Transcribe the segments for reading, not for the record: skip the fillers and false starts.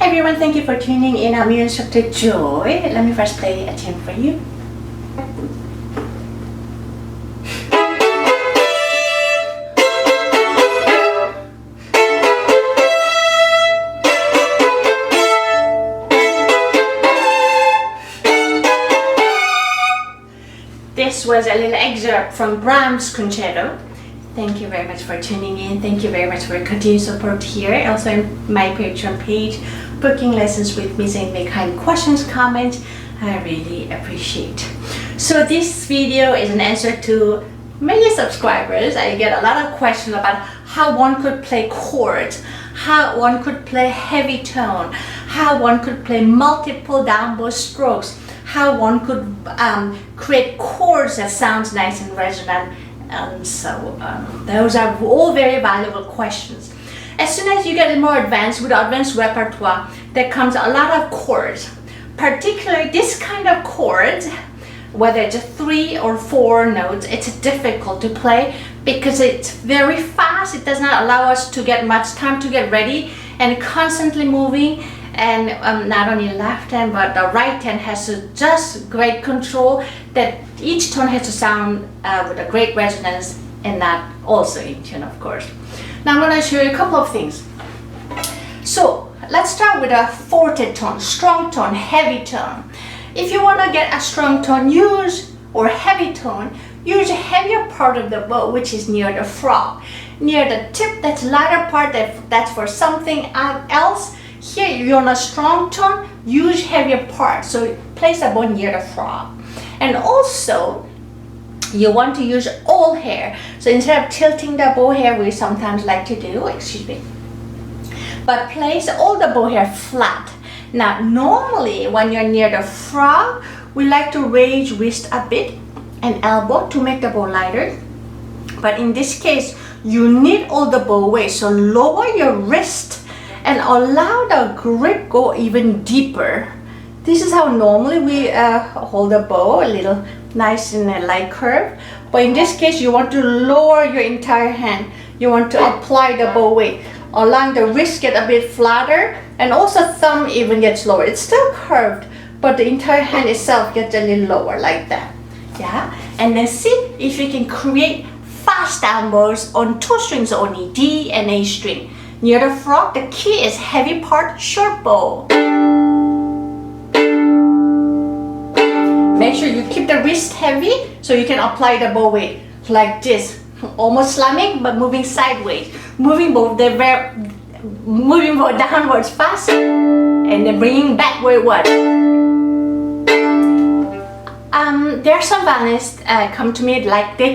Hi everyone, thank you for tuning in. I'm your instructor Joy. Let me first play a tune for you. This was a little excerpt from Brahms' Concerto. Thank you very much for tuning in. Thank you very much for your continued support here. Also in my Patreon page, booking lessons with me, saying the kind questions, comments. I really appreciate. So this video is an answer to many subscribers. I get a lot of questions about how one could play chords, how one could play heavy tone, how one could play multiple down bow strokes, how one could create chords that sounds nice and resonant. Those are all very valuable questions. As soon as you get more advanced with advanced repertoire, there comes a lot of chords. Particularly this kind of chords, whether it's 3 or 4 notes, it's difficult to play because it's very fast. It does not allow us to get much time to get ready, and constantly moving. And not only left hand but the right hand has to just great control that each tone has to sound with a great resonance, and that also in tune, of course. Now I'm going to show you a couple of things. So let's start with a forte tone, strong tone, heavy tone. If you want to get a strong tone, or heavy tone, use a heavier part of the bow, which is near the frog, near the tip. That's lighter part, that's for something else. Here you're on a strong tone, use heavier part, so place the bow near the frog. And also you want to use all hair, so instead of tilting the bow hair, we sometimes like to do, but place all the bow hair flat. Now normally when you're near the frog, we like to raise wrist a bit and elbow to make the bow lighter, but in this case you need all the bow away, so lower your wrist and allow the grip go even deeper. This is how normally we hold the bow, a little nice and a light curve. But in this case, you want to lower your entire hand. You want to apply the bow weight, allowing the wrist get a bit flatter, and also thumb even gets lower. It's still curved, but the entire hand itself gets a little lower like that. Yeah, and then see if you can create fast down bows on 2 strings only, D and A string. Near the frog, the key is heavy part, short bow. Make sure you keep the wrist heavy so you can apply the bow weight like this, almost slamming but moving sideways, moving both downwards fast and then bringing back where it was. There are some violinists come to me like I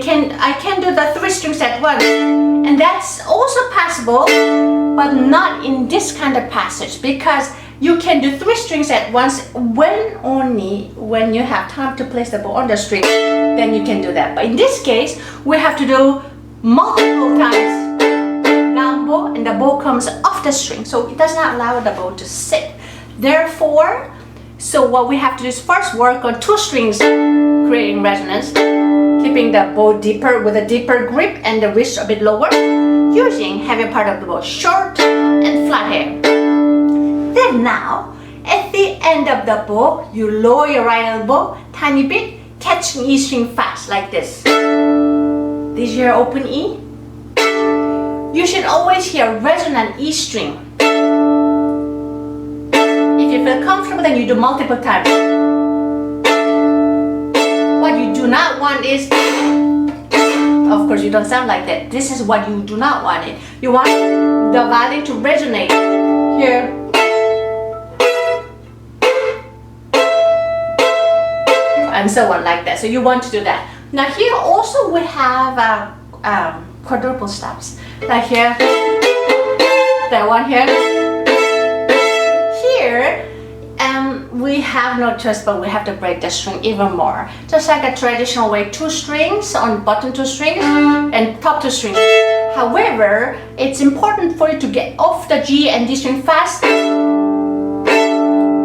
can do the 3 strings at once, and that's also possible, but not in this kind of passage, because you can do 3 strings at once only when you have time to place the bow on the string, then you can do that. But in this case, we have to do multiple times down bow, and the bow comes off the string, so it does not allow the bow to sit. Therefore, so what we have to do is first work on 2 strings, creating resonance, keeping the bow deeper with a deeper grip and the wrist a bit lower, using heavy part of the bow, short and flat hair. Then now, at the end of the bow, you lower your right elbow tiny bit, catching E string fast like this. This is your open E. You should always hear resonant E string. If you feel comfortable, then you do multiple times. What you do not want is, of course you don't sound like that. This is what you do not want it. You want the violin to resonate here. And so on like that. So you want to do that. Now here also we have quadruple stops. Like here, that one here. Here, we have no choice, but we have to break the string even more. Just like a traditional way, 2 strings on bottom 2 strings and top 2 strings. However, it's important for you to get off the G and D string fast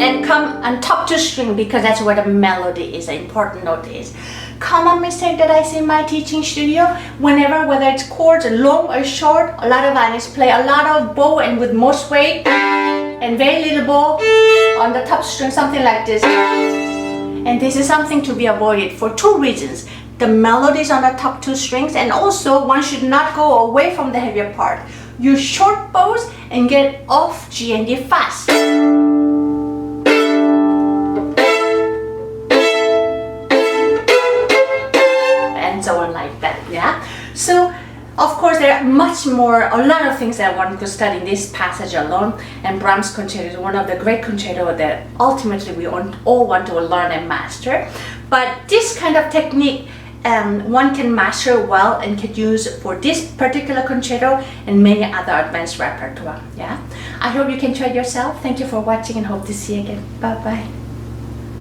and come on top 2 string, because that's where the melody is, the important note is. Common mistake that I see in my teaching studio, whether it's chords long or short, a lot of violinists play a lot of bow and with most weight, and very little bow on the top string, something like this. And this is something to be avoided for two reasons. The melodies on the top two strings, and also one should not go away from the heavier part. Use short bows and get off G and D fast. And so on like that, yeah? So, of course, there are a lot of things that one could study in this passage alone, and Brahms' Concerto is one of the great concertos that ultimately we all want to learn and master. But this kind of technique one can master well and can use for this particular concerto and many other advanced repertoire. Yeah, I hope you can try it yourself. Thank you for watching and hope to see you again. Bye bye.